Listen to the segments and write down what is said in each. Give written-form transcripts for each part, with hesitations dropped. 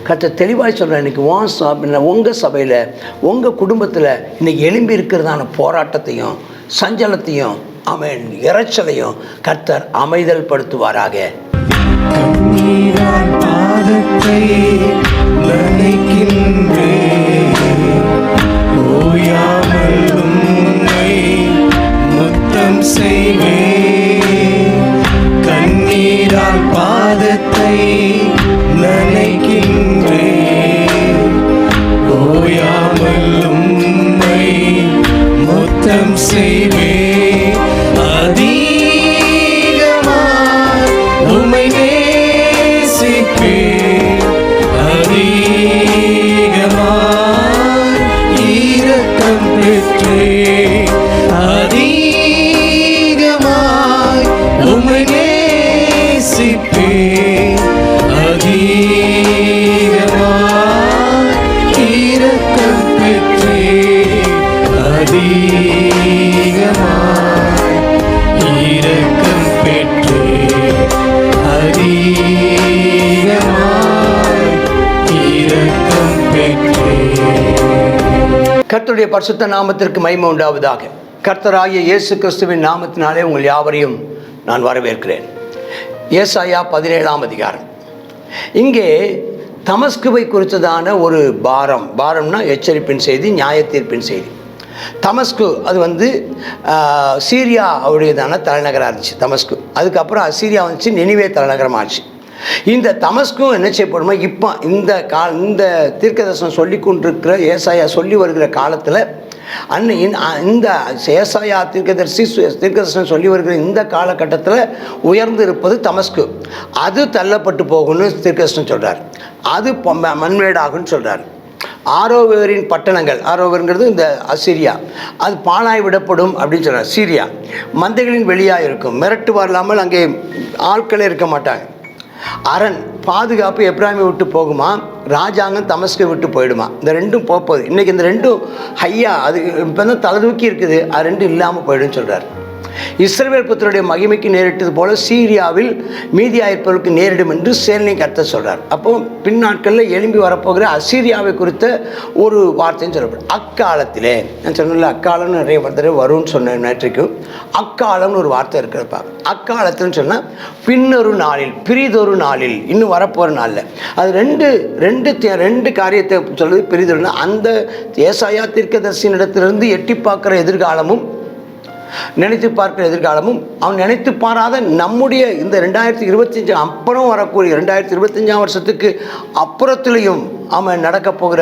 கர்த்தர் தெளிவாக சொல்கிறேன், இன்றைக்கி உங்கள் சபையில் உங்கள் குடும்பத்தில் இன்றைக்கி எழும்பி இருக்கிறதான போராட்டத்தையும் சஞ்சலத்தையும் ஆமென் இறைச்சலையும் கர்த்தர் அமைதல் படுத்துவாராக. கண்ணீரால் பாதத்தை நனைக்கின்றேன், ஓயாமல் உம்மை முத்தம் செய்வேன். கண்ணீரால் பாதத்தை நனைக்கின்றேன், ஓயாமல் உம்மை முத்தம் செய்வேன். அதிகமாய் உம்மை நேசிப்பேன், அதிகமாய் இரக்கம் பெற்றேன். அதிகமாய் உம்மை நேசிப்பேன், அதிகமாய் இரக்கம் பெற்றேன். அதிகமாய் இரக்கம் பெற்றேன், அதிகமாய் இரக்கம் பெற்றேன். கர்த்தருடைய பரிசுத்த நாமத்திற்கு மகிமை உண்டாவதாக. கர்த்தராகிய இயேசு கிறிஸ்துவின் நாமத்தினாலே உங்கள் யாவரையும் நான் வரவேற்கிறேன். ஏசாயா 17ஆம் அதிகாரம். இங்கே தமஸ்குவை குறித்ததான ஒரு பாரம்னா எச்சரிப்பின் செய்தி, நியாய தீர்ப்பின் செய்தி. தமஸ்கு அது சீரியா அவருடையதான தலைநகராக இருந்துச்சு தமஸ்கு. அதுக்கப்புறம் அசீரியா வந்துச்சு, நினிவே தலைநகரமாச்சு. இந்த தமஸ்கும் என்ன செய்யப்படுமோ இப்போ இந்த தீர்க்கதரிசனம் சொல்லி கொண்டிருக்கிற ஏசாயா சொல்லி வருகிற காலத்தில் இந்த ஏசாயா தீர்க்கதரிசனம் சொல்லி வருகிற இந்த காலகட்டத்தில் உயர்ந்து இருப்பது தமஸ்கு. அது தள்ளப்பட்டு போகும்னு தீர்க்கதரிசனம் சொல்கிறார். அது மண்மேடாகுன்னு சொல்கிறார். ஆரோவேரின் பட்டணங்கள், ஆரோவேருங்கிறது இந்த அசீரியா, அது பாழாய் விடப்படும் அப்படின்னு சொல்கிறார். சீரியா மந்தைகளின் வெளியாக இருக்கும், மிரட்டு வரலாமல் அங்கே ஆட்களே இருக்க மாட்டாங்க. அரண் பாதுகாப்பு எப்ராஹிமை விட்டு போகுமா, ராஜாங்கம் தமஸ்கை விட்டு போயிடுமா. இந்த ரெண்டும் போகுது. இன்றைக்கி இந்த ரெண்டும் அது இப்போ தான் தலை தூக்கி இருக்குது, அது ரெண்டும் இல்லாமல் போயிடுன்னு சொல்கிறார். இஸ்ரவேல் புத்திரருடைய மகிமைக்கு நேரிட்டது போல சீரியாவில் மீதியாயிருப்பவர்களுக்கு நேரிடும் என்று சேனையின் கர்த்தர் சொல்கிறார். அப்போ பின்னாட்களில் எழும்பி வரப்போகிற அசீரியாவை குறித்த ஒரு வார்த்தைன்னு சொல்லப்படும். அக்காலத்திலே நான் சொன்னல, அக்காலம்னு நிறைய வார்த்தை வரும்னு சொன்னேன் நேற்றைக்கும். அக்காலம்னு ஒரு வார்த்தை இருக்கிறப்பா. அக்காலத்துன்னு சொன்னால் பின்னொரு நாளில், பிரிதொரு நாளில், இன்னும் வரப்போகிற நாளில். அது ரெண்டு காரியத்தை சொல்வது. பிரிதொருனா அந்த ஏசாயா தீர்க்கதரிசியின் இடத்திலிருந்து எட்டி பார்க்குற எதிர்காலமும் நினைத்து பார்க்கிற எதிர்காலமும், அவன் நினைத்து பாராத நம்முடைய இந்த 2025 அப்புறம் வரக்கூடிய 2025ஆம் வருஷத்துக்கு அப்புறத்துலேயும் அவன் நடக்க போகிற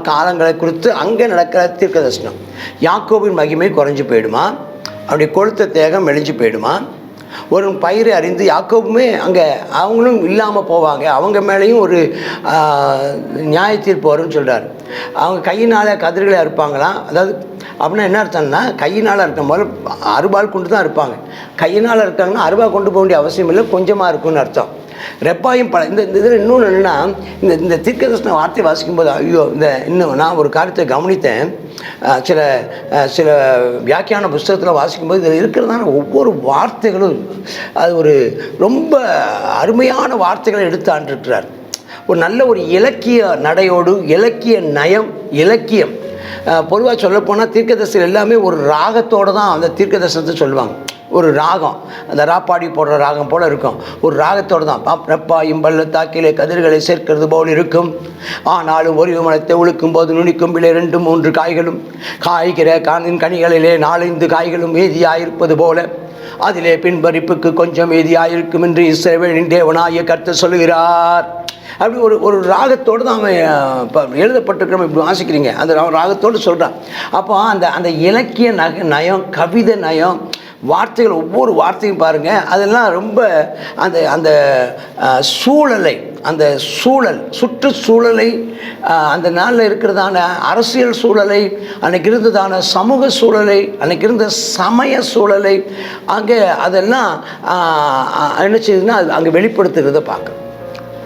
காலங்களை குறித்து அங்கே நடக்கிற தீர்க்க தரிசனம். யாக்கோபின் மகிமை குறைஞ்சி போயிடுமா, அவருடைய கொழுத்த தேகம் மெலிஞ்சு போயிடுமா. ஒரு பயிரை அறிந்து யாக்கோபுமே அங்கே அவங்களும் இல்லாமல் போவாங்க, அவங்க மேலேயும் ஒரு நியாய தீர்ப்பு வரும்னு சொல்கிறார். அவங்க கையினால் கதிர்களை அறுப்பாங்களாம். அதாவது அப்படின்னா என்ன அர்த்தம்னா, கையினால் இருக்கும் போது அறுபால் கொண்டு தான் இருப்பாங்க. கையினால் இருக்காங்கன்னா அறுபா கொண்டு போக வேண்டிய அவசியம் இல்லை, கொஞ்சமாக இருக்கும்னு அர்த்தம். ரெப்பாயும் இந்த இதில் இன்னொன்று என்னென்னா, இந்த தீர்க்கதரிசன வார்த்தை வாசிக்கும்போது ஐயோ இன்னும் நான் ஒரு காரியத்தை கவனித்தேன். சில வியாக்கியான புஸ்தகத்தில் வாசிக்கும்போது இதில் இருக்கிறதான ஒவ்வொரு வார்த்தைகளும் அது ஒரு ரொம்ப அருமையான வார்த்தைகளை எடுத்து ஆண்டிருக்கிறார். ஒரு நல்ல ஒரு இலக்கிய நடையோடு, இலக்கிய நயம், இலக்கியம். பொதுவாக சொல்லப்போனால் தீர்க்கதரிசனம் எல்லாமே ஒரு ராகத்தோடு தான் அந்த தீர்க்கதரிசனத்தை சொல்லுவாங்க. ஒரு ராகம், அந்த ராப்பாடி போடுற ராகம் போல் இருக்கும். ஒரு ராகத்தோடு தான் ரெப்பா இம்பல்ல தாக்கிலே கதிர்களை சேர்க்கிறது போல் இருக்கும். ஆனாலும் ஒரு விமனத்தை உழுக்கும் போது நுனிக்கும் பிள்ளை 2-3 காய்களும், காய்கிற கனிகளிலே 4-5 காய்களும் மீதியாயிருப்பது போல அதிலே பின்பறிப்புக்கு கொஞ்சம் மீதியாயிருக்கும் என்று இஸ்ரவேலின் தேவனாகிய கர்த்தர் சொல்லுகிறார். அப்படி ஒரு ராகத்தோடு தான் அவன் இப்போ எழுதப்பட்டிருக்கிறோம். இப்படி வாசிக்கிறீங்க, அந்த ராகத்தோடு சொல்கிறான். அப்போ அந்த இலக்கிய நயம், கவிதை நயம், வார்த்தைகள், ஒவ்வொரு வார்த்தையும் பாருங்கள், அதெல்லாம் ரொம்ப அந்த சூழலை, அந்த சுற்றுச்சூழலை, அந்த நாளில் இருக்கிறதான அரசியல் சூழலை, அன்றைக்கு இருந்ததான சமூக சூழலை, அன்றைக்கு இருந்த சமய சூழலை அங்கே அதெல்லாம் என்ன செய்யுதுன்னா அது அங்கே வெளிப்படுத்துகிறத பார்க்குறோம்.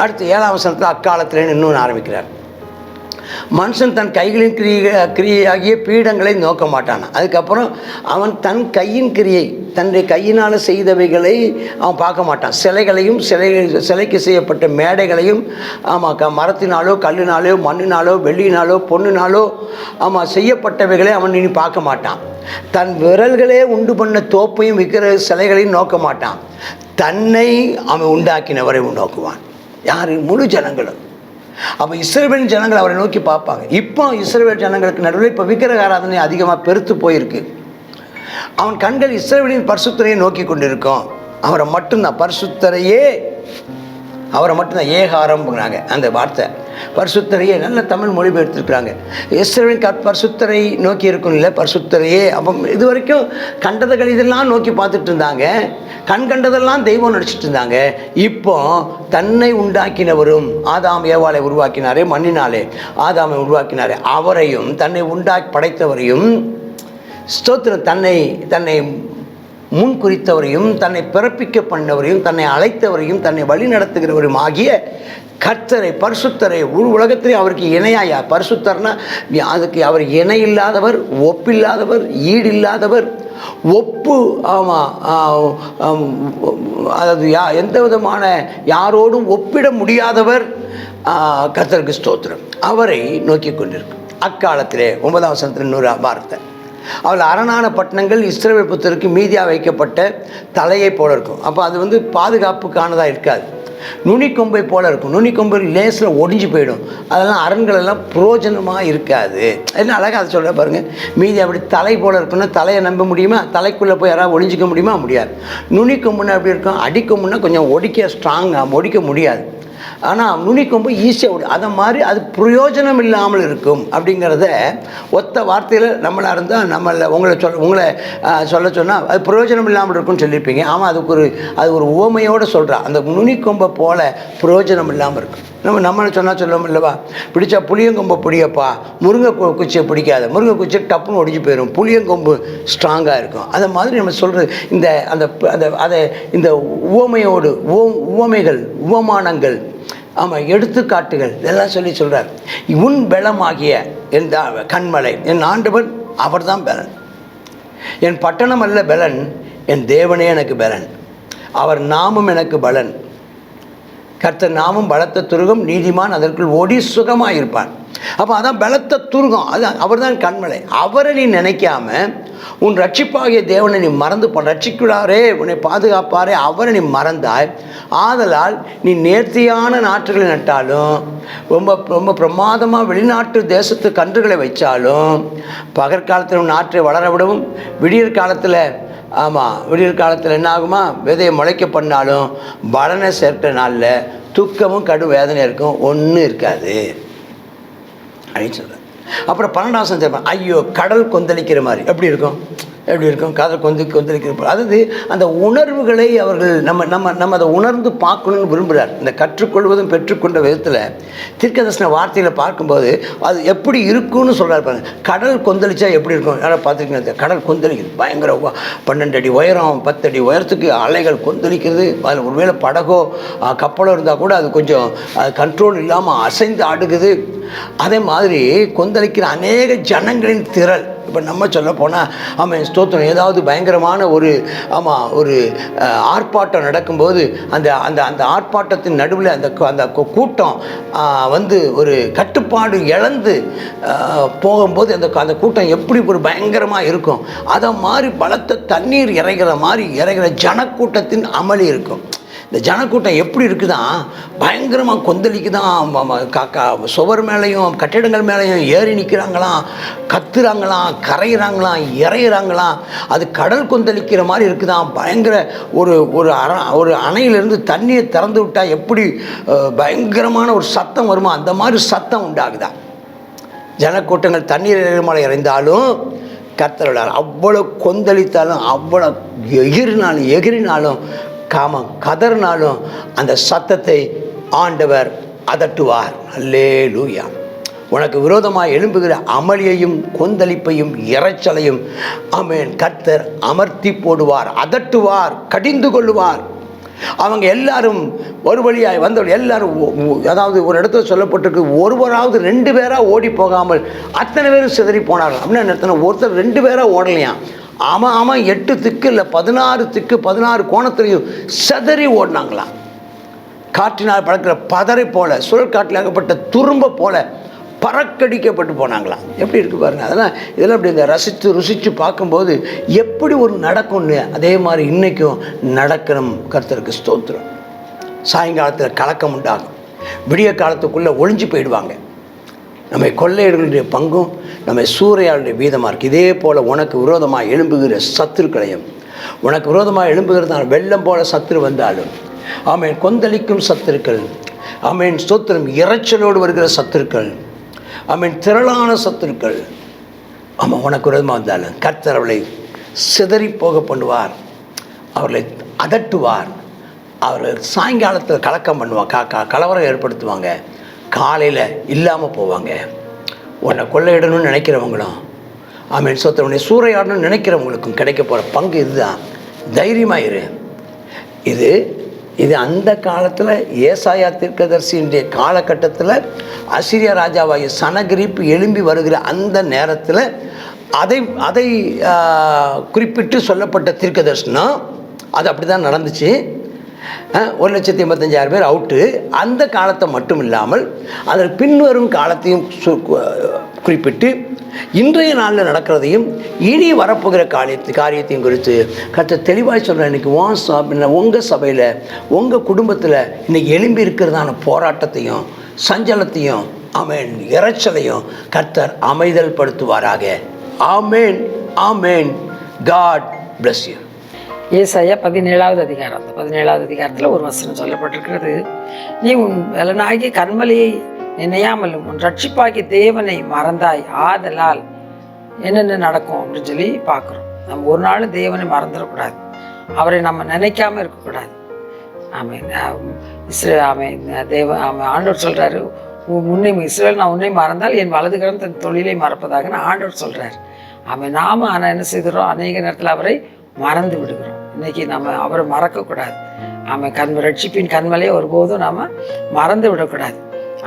அடுத்து 7ஆம் வசனத்தில் அக்காலத்திலேன்னு இன்னொன்று ஆரம்பிக்கிறார். மனுஷன் தன் கைகளின் கிரியையாகிய பீடங்களை நோக்க மாட்டான். அதுக்கப்புறம் அவன் தன் கையின் கிரியை, தன்னுடைய கையினால் செய்தவைகளை அவன் பார்க்க மாட்டான். சிலைகளையும் சிலைக்கு செய்யப்பட்ட மேடைகளையும் மரத்தினாலோ கல்லினாலோ மண்ணினாலோ வெள்ளினாலோ பொண்ணினாலோ செய்யப்பட்டவைகளை அவன் இனி பார்க்க மாட்டான். தன் விரல்களே உண்டு பண்ண தோப்பையும் விற்கிற சிலைகளையும் நோக்க மாட்டான். தன்னை அவன் உண்டாக்கினவரை நோக்குவான். யார்? முழு ஜனங்களும். அப்போ இஸ்ரவேல் ஜனங்கள் அவரை நோக்கி பார்ப்பாங்க. இப்போ இஸ்ரவேல் ஜனங்களுக்கு நடுவில் இப்போ விக்கிரக ஆராதனை அதிகமாக பெருத்து போயிருக்கு. அவன் கண்கள் இஸ்ரவேலின் பரிசுத்தரையை நோக்கி கொண்டிருக்கோம். அவரை மட்டும்தான், பரிசுத்தரையே, அவரை மட்டும்தான். ஏகாரம்ங்கிறாங்க அந்த வார்த்தை. பரிசுத்தரையே நல்ல தமிழ் மொழிபெயர்த்திருக்கிறாங்க. இஸ்ரவேலின் பரிசுத்தரை நோக்கி இருக்கும் இல்லை, பரிசுத்தரையே. அப்போ இது வரைக்கும் கண்டதுகள் இதெல்லாம் நோக்கி பார்த்துட்டு இருந்தாங்க. கண் கண்டதெல்லாம் தெய்வம் நடிச்சிட்டு இருந்தாங்க. இப்போ தன்னை உண்டாக்கினவரும், ஆதாம் ஏவாளை உருவாக்கினாரே, மண்ணினாலே ஆதாமை உருவாக்கினாரே, அவரையும் தன்னை படைத்தவரையும் ஸ்தோத்திரம், தன்னை முன் குறித்தவரையும், தன்னை பிறப்பிக்க பண்ணவரையும், தன்னை அழைத்தவரையும், தன்னை வழி நடத்துகிறவரையும் ஆகிய கர்த்தரை, பரிசுத்தரை, உலகத்திலே அவருக்கு இணையாயா. பரிசுத்தர்னா அதுக்கு அவர் இணை இல்லாதவர், ஒப்பில்லாதவர், ஈடு இல்லாதவர், ஒப்பு அதாவது எந்த விதமான யாரோடும் ஒப்பிட முடியாதவர் கர்த்தருக்கு ஸ்தோத்திரம். அவரை நோக்கி கொண்டிருக்கு. அக்காலத்திலே 9ஆம் வசனத்தில் இன்னொரு வார்த்தை, அவள் அரணான பட்டணங்கள் இஸ்ரவேல் புத்தருக்கு மீதியாக வைக்கப்பட்ட தலையை போல இருக்கும். அப்போ அது பாதுகாப்புக்கானதாக இருக்காது, நுனிக்கொம்பை போல இருக்கும். நுனிக்கொம்பு லேசில் ஒடிஞ்சு போயிடும். அதெல்லாம் அரண்கள் எல்லாம் புரோஜனமாக இருக்காது. என்ன அழகாக அதை சொல்ல பாருங்கள். மீதி அப்படி தலை போல இருக்குன்னா தலையை நம்ப முடியுமா? தலைக்குள்ளே போய் யாராவது ஒழிஞ்சிக்க முடியுமா? முடியாது. நுனிக்கொம்புன்னா எப்படி இருக்கும்? அடிக்கொம்புன்னா கொஞ்சம் ஒடிக்க ஸ்ட்ராங்காக ஒடிக்க முடியாது. ஆனால் நுனிக்கொம்பு ஈஸியாக அதை மாதிரி அது பிரயோஜனம் இல்லாமல் இருக்கும் அப்படிங்கிறத ஒத்த வார்த்தையில் நம்மளாக இருந்தால் உங்களை சொல்ல சொன்னால் அது பிரயோஜனம் இல்லாமல் இருக்கும்னு சொல்லியிருப்பீங்க. ஆமாம், அது ஒரு உவமையோடு சொல்கிறா. அந்த நுனிக்கொம்பை போல் பிரயோஜனம் இல்லாமல் இருக்கும். நம்மளை சொல்லுவோம் இல்லைவா, பிடிச்சா புளியங்கொம்பை பிடியப்பா, முருங்கை குச்சியை பிடிக்காது. முருங்கை குச்சி டப்புன்னு ஒடிஞ்சு போயிடும், புளியங்கொம்பு ஸ்ட்ராங்காக இருக்கும். அதை மாதிரி நம்ம சொல்கிறது இந்த உவமையோடு உவமைகள், உவமானங்கள், எடுத்துக்காட்டுகள் இதெல்லாம் சொல்கிறார். உன் பலமாகிய என் கண்மலை, என் ஆண்டவன் அவர் தான் பலன். என் பட்டணம் அல்ல பலன், என் தேவனே எனக்கு பலன். அவர் நாமும் எனக்கு பலன். கர்த்தர் நாமும் பலத்த துருகம், நீதிமான் அதற்குள் ஓடி சுகமாக இருப்பான். அப்போ அதான் பலத்த துருகம், அது அவர் தான் கண்மலை. அவரை நீ நினைக்காம உன் ரட்சிப்பாகிய தேவனை நீ மறந்து ரட்சிக்கிறாரே, உன்னை பாதுகாப்பாரே, அவரை நீ மறந்தாய். ஆதலால் நீ நேர்த்தியான நாற்றுகளை நட்டாலும், ரொம்ப ரொம்ப பிரமாதமாக வெளிநாட்டு தேசத்து கன்றுகளை வைச்சாலும், பகற்காலத்தில் நாற்றை வளர விடவும், விடியற் காலத்தில் என்ன ஆகுமா, விதையை முளைக்க பண்ணாலும் பலனை சேர்க்கிற நாளில் துக்கமும் கடும் வேதனை இருக்கும், ஒன்றும் இருக்காது அப்படின்னு சொல்கிறேன். அப்புறம் 12ஆம் வசனம், ஐயோ கடல் கொந்தளிக்கிற மாதிரி எப்படி இருக்கும்? கடல் கொந்தளிக்கிற, அதாவது அந்த உணர்வுகளை அவர்கள் நம்ம அதை உணர்ந்து பார்க்கணுன்னு விரும்புகிறார். இந்த கற்றுக்கொள்வதும் பெற்றுக்கொண்ட விதத்தில் தீர்க்கதரிசன வார்த்தையில் பார்க்கும்போது அது எப்படி இருக்குன்னு சொல்கிறார் பாருங்க. கடல் கொந்தளிச்சா எப்படி இருக்கும்? யாரும் பார்த்துருக்கீங்க? கடல் கொந்தளிக்குது, பயங்கர 12 அடி உயரம், 10 அடி உயரத்துக்கு அலைகள் கொந்தளிக்கிறது. அதில் ஒருவேளை படகோ கப்பலோ இருந்தால் கூட அது கொஞ்சம் கண்ட்ரோல் இல்லாமல் அசைந்து ஆடுகுது. அதே மாதிரி கொந்தளிக்கிற அநேக ஜனங்களின் திரள். இப்போ நம்ம சொல்ல போனால் ஸ்தோத்திரம், ஏதாவது பயங்கரமான ஒரு ஆர்ப்பாட்டம் நடக்கும்போது அந்த ஆர்ப்பாட்டத்தின் நடுவில் அந்த கூட்டம் ஒரு கட்டுப்பாடு இழந்து போகும்போது அந்த கூட்டம் எப்படி ஒரு பயங்கரமாக இருக்கும். அதை மாதிரி பலத்த தண்ணீர் இறைகிற ஜனக்கூட்டத்தின் அமளி இருக்கும். இந்த ஜனக்கூட்டம் எப்படி இருக்குதான், பயங்கரமாக கொந்தளிக்குதான். சுவர் மேலேயும் கட்டிடங்கள் மேலேயும் ஏறி நிற்கிறாங்களாம், கத்துறாங்களாம், கரையிறாங்களாம், இறையிறாங்களாம். அது கடல் கொந்தளிக்கிற மாதிரி இருக்குதான். பயங்கர ஒரு அணையிலிருந்து தண்ணியை திறந்து விட்டால் எப்படி பயங்கரமான ஒரு சத்தம் வருமோ, அந்த மாதிரி சத்தம் உண்டாகுதான். ஜனக்கூட்டங்கள் தண்ணீர் மேலே இறைந்தாலும் கர்த்தர் அவ்வளோ கொந்தளித்தாலும், அவ்வளோ எகிரினாலும் கதறினாலும் அந்த சத்தத்தை ஆண்டவர் அதட்டுவார். அல்லேலூயா. உனக்கு விரோதமாக எழும்புகிற அமளியையும் கொந்தளிப்பையும் இரைச்சலையும் கர்த்தர் அமர்த்தி போடுவார், அதட்டுவார், கடிந்து கொள்ளுவார். அவங்க எல்லாரும் ஒரு வழியாய் வந்தவர்கள் எல்லாரும் அதாவது ஒரு இடத்துல சொல்லப்பட்டிருக்கு, ஒருவராவது 2 பேராக ஓடி போகாமல் அத்தனை பேரும் சிதறி போனார்கள். அப்படின்னா என்ன, ஒருத்தர் 2 பேராக ஓடலையாம். ஆமாம் 8 திக்கு இல்லை 16 திக்கு 16 கோணத்திலையும் சிதறி ஓடினாங்களாம். காற்றினால் பறக்கிற பதரை போல, சுழற்காற்றில் ஆகப்பட்ட துரும்ப போல பறக்கடிக்கப்பட்டு போனாங்களாம். எப்படி இருக்குது பாருங்கள். அதெல்லாம் இதெல்லாம் அப்படி இந்த ருசித்து பார்க்கும்போது எப்படி ஒரு நடக்கும்னு அதே மாதிரி இன்றைக்கும் நடக்கணும். கர்த்தருக்கு ஸ்தோத்திரம். சாயங்காலத்தில் கலக்கம் உண்டாகும், விடிய காலத்துக்குள்ளே ஒளிஞ்சு போயிடுவாங்க. நம்மை கொள்ளையிடுகிற பங்கும் நம்மை சூறையாளுடைய வீதமாக இருக்குது. இதே போல் உனக்கு விரோதமாக எழும்புகிற சத்துருக்களையும், உனக்கு விரோதமாக எழும்புகிறதான வெள்ளம் போல சத்துரு வந்தாலும், ஆமேன், கொந்தளிக்கும் சத்துருக்கள், ஆமேன் ஸ்தோத்திரம், இறைச்சலோடு வருகிற சத்துருக்கள், ஆமேன், திரளான சத்துருக்கள், ஆமாம், உனக்கு விரோதமாக வந்தாலும் கர்த்தர் அவளை சிதறி போக பண்ணுவார், அவர்களை அதட்டுவார். அவர்கள் சாயங்காலத்தில் கலக்கம் பண்ணுவாங்க, கலவரம் ஏற்படுத்துவாங்க, காலையில் இல்லாமல் போவாங்க. உன்னை கொள்ளையிடணும்னு நினைக்கிறவங்களும், ஆமேன் ஸ்தோத்திரம், உன்னை சூறையாடணும்னு நினைக்கிறவங்களுக்கும் கிடைக்க போகிற பங்கு இதுதான். தைரியமாயிரு. இது அந்த காலத்தில் ஏசாயா தீர்க்கதரிசியினுடைய காலகட்டத்தில் அசீரியா ராஜாவாகிய சனகிரிப்பு எழும்பி வருகிற அந்த நேரத்தில் அதை குறிப்பிட்டு சொல்லப்பட்ட தீர்க்கதரிசனம். அது அப்படி தான் நடந்துச்சு. 1,85,000 பேர் அவுட்டு. அந்த காலத்தை மட்டும் இல்லாமல் அதில் பின்வரும் காலத்தையும் குறிப்பிட்டு இன்றைய நாளில் நடக்கிறதையும் இனி வரப்போகிற காரியத்தையும் குறித்து கர்த்தர் தெளிவாக சொல்கிறேன். இன்றைக்கி உங்கள் சபையில் உங்கள் குடும்பத்தில் இன்றைக்கி எழும்பி இருக்கிறதான போராட்டத்தையும் சஞ்சலத்தையும், ஆமேன், இறைச்சலையும் கர்த்தர் அமைதல் படுத்துவாராக. ஆமேன், ஆமேன். God bless you. ஏசாயா 17வது அதிகாரம். அந்த 17வது அதிகாரத்தில் ஒரு வசனம் சொல்லப்பட்டிருக்கிறது, நீ உன் வெலனாகிய கன்மலையை நினையாமலும் உன் ரட்சிப்பாகிய தேவனை மறந்தாய், ஆதலால் என்னென்ன நடக்கும் அப்படின்னு சொல்லி பார்க்குறோம். நம்ம ஒரு நாளும் தேவனை மறந்துடக்கூடாது, அவரை நம்ம நினைக்காம இருக்கக்கூடாது. ஆமேன். ஆண்டவர் சொல்கிறாரு, இஸ்ரவேல் நான் உன்னை மறந்தால் என் வலதுகரம் தன் தொழிலை மறப்பதாக ஆண்டவர் சொல்கிறார். நாம ஆனால் என்ன செய்கிறோம், அநேக நேரத்தில் அவரை மறந்து விடுகிறோம். இன்றைக்கி நம்ம அவரை மறக்கக்கூடாது. ரட்சிப்பின் கண்மலையை ஒருபோதும் நாம் மறந்து விடக்கூடாது.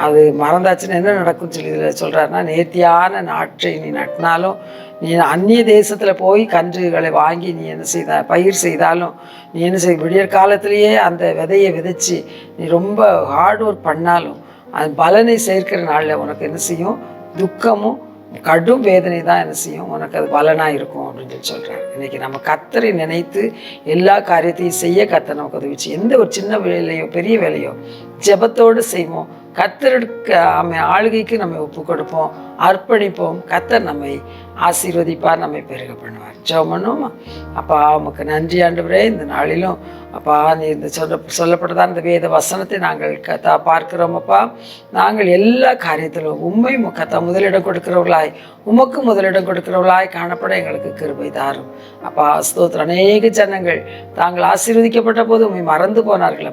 அது மறந்தாச்சுன்னு என்ன நடக்கும்னு சொல்லி இதில் சொல்கிறாருன்னா, நேர்த்தியான நாற்றை நீ நட்டினாலும், நீ அந்நிய தேசத்தில் போய் கன்றுகளை வாங்கி நீ என்ன பயிர் செய்தாலும், நீ என்ன விடியற் காலத்திலேயே அந்த விதையை விதைச்சி நீ ரொம்ப ஹார்ட் ஒர்க் பண்ணாலும் அது பலனை சேர்க்கிற நாளில் உனக்கு என்ன செய்யும், துக்கமும் கடும் வேதனை தான் என்ன செய்யும், உனக்கு அது பலனாக இருக்கும் அப்படின்னு சொல்கிறார். இன்றைக்கி நம்ம கர்த்தரை நினைத்து எல்லா காரியத்தையும் செய்ய கர்த்தர் நமக்கு உதவிச்சு. எந்த ஒரு சின்ன வேலையோ பெரிய வேலையோ ஜெபத்தோடு செய்வோம். கர்த்தருக்கு ஆளுகைக்கு நம்ம ஒப்பு கொடுப்போம், அர்ப்பணிப்போம். கர்த்தர் நம்மை ஆசீர்வதிப்பார், நம்மை பெருக பண்ணுவார். ஜெபம் பண்ணுவோமா? அப்பா உமக்கு நன்றி ஆண்டவரே. இந்த நாளிலும் அப்பா நீ இந்த சொல்லப்பட்டதான் இந்த வேத வசனத்தை நாங்கள் பார்க்கிறோம். அப்பா நாங்கள் எல்லா காரியத்திலும் உண்மை முதலிடம் கொடுக்கிறவர்களாய், உமக்கு முதலிடம் கொடுக்கிறவர்களாய் காணப்பட எங்களுக்கு கிருபை தாரும். அப்பா ஸ்தோத்திரம். அநேக ஜனங்கள் தாங்கள் ஆசீர்வதிக்கப்பட்ட போது உண்மை மறந்து போனார்கள்.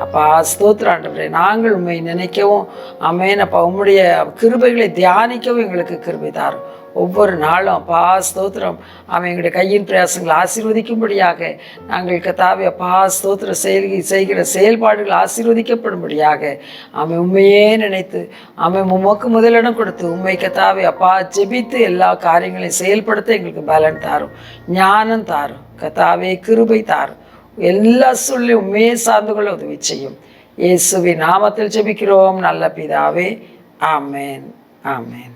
அப்பா ஸ்தோத்திரம் ஆண்டவரே. நாங்கள் உண்மை நினைக்கவும், ஆமேன் அப்பா உம்முடைய கிருபைகளை தியானிக்கவும் எங்களுக்கு கிருபை தாரும். ஒவ்வொரு நாளும் அப்பா ஸ்தோத்திரம், எங்களுடைய கையின் பிரயாசங்களை ஆசீர்வதிக்கும்படியாக நாங்கள் கர்த்தாவே அப்பா ஸ்தோத்திரம் செய்கிற செயல்பாடுகள் ஆசீர்வதிக்கப்படும்படியாக உண்மையே நினைத்து உமக்கு முதலிடம் கொடுத்து உண்மை கர்த்தாவே அப்பா ஜெபித்து எல்லா காரியங்களையும் செயல்படுத்த எங்களுக்கு பலன் தாரும், ஞானம் தாரும் கர்த்தாவே, கிருபை தாரும். எல்லா சொல்லையும் உண்மையே சார்ந்து கொள்ள உதவி செய்யும். இயேசுவின் நாமத்தில் ஜெபிக்கிறோம் நல்ல பிதாவே. ஆமேன், ஆமேன்.